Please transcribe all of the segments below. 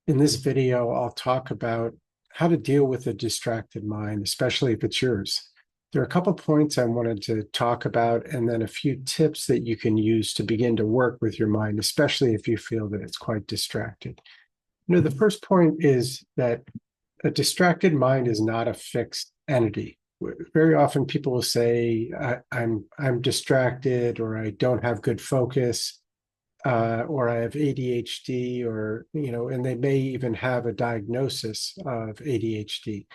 In this video, I'll talk about how to deal with a distracted mind, especially if it's yours. There are a couple points I wanted to talk about, and then a few tips that you can use to begin to work with your mind, especially if you feel that it's quite distracted. The first point is that a distracted mind is not a fixed entity. Very often people will say, I'm distracted, or I don't have good focus, or I have ADHD, and they may even have a diagnosis of ADHD.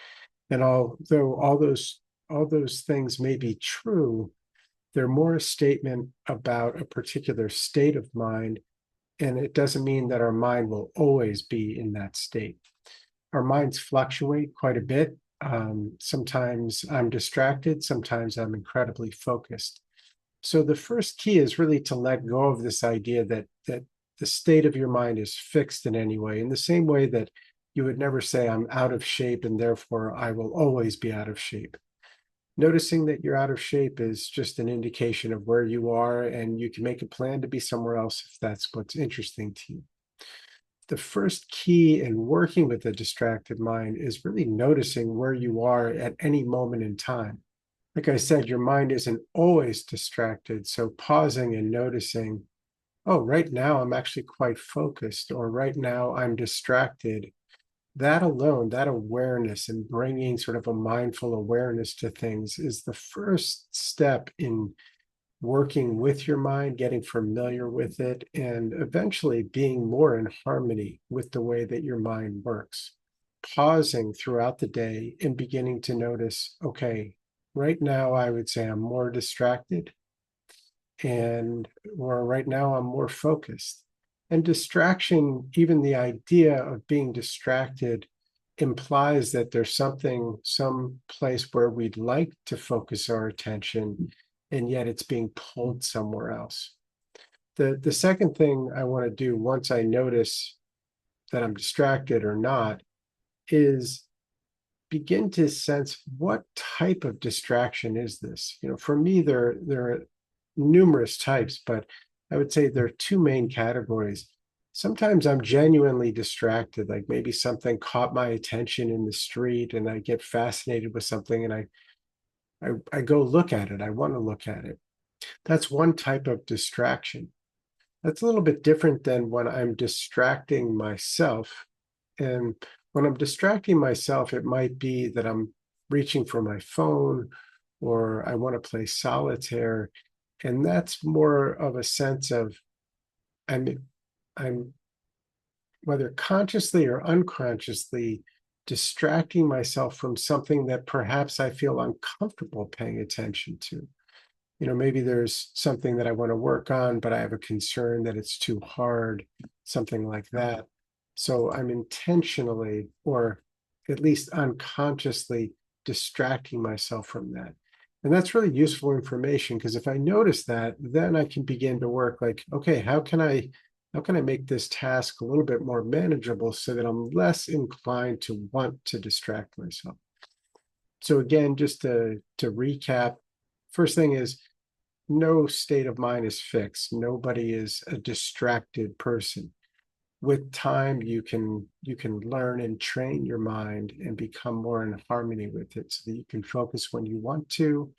And although all those things may be true, they're more a statement about a particular state of mind, and it doesn't mean that our mind will always be in that state. Our minds fluctuate quite a bit. Sometimes I'm distracted, sometimes I'm incredibly focused. So the first key is really to let go of this idea that the state of your mind is fixed in any way, in the same way that you would never say, I'm out of shape and therefore I will always be out of shape. Noticing that you're out of shape is just an indication of where you are, and you can make a plan to be somewhere else if that's what's interesting to you. The first key in working with a distracted mind is really noticing where you are at any moment in time. Like I said, your mind isn't always distracted. So pausing and noticing, oh, right now I'm actually quite focused, or right now I'm distracted. That alone, that awareness and bringing sort of a mindful awareness to things is the first step in working with your mind, getting familiar with it, and eventually being more in harmony with the way that your mind works. Pausing throughout the day and beginning to notice, okay, right now I would say I'm more distracted, or right now I'm more focused. And distraction, even the idea of being distracted, implies that there's some place where we'd like to focus our attention, and yet it's being pulled somewhere else. The second thing I want to do once I notice that I'm distracted or not is begin to sense, what type of distraction is this? For me, there are numerous types, but I would say there are two main categories. Sometimes I'm genuinely distracted, like maybe something caught my attention in the street and I get fascinated with something, and I go look at it. I want to look at it. That's one type of distraction. That's a little bit different than when I'm distracting myself. And when I'm distracting myself, it might be that I'm reaching for my phone, or I want to play solitaire. And that's more of a sense of I'm whether consciously or unconsciously distracting myself from something that perhaps I feel uncomfortable paying attention to. Maybe there's something that I want to work on, but I have a concern that it's too hard, something like that. So I'm intentionally, or at least unconsciously, distracting myself from that. And that's really useful information, because if I notice that, then I can begin to work like, okay, how can I make this task a little bit more manageable so that I'm less inclined to want to distract myself? So again, just to recap, first thing is, no state of mind is fixed. Nobody is a distracted person. With time, you can learn and train your mind and become more in harmony with it, so that you can focus when you want to,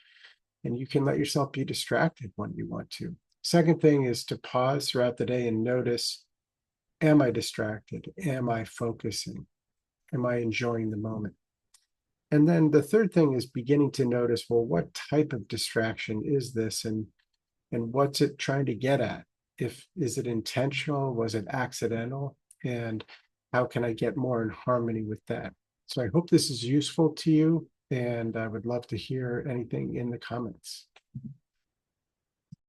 and you can let yourself be distracted when you want to. Second thing is to pause throughout the day and notice, am I distracted? Am I focusing? Am I enjoying the moment? And then the third thing is beginning to notice, well, what type of distraction is this, and what's it trying to get at? Is it intentional? Was it accidental? And how can I get more in harmony with that? So I hope this is useful to you, and I would love to hear anything in the comments.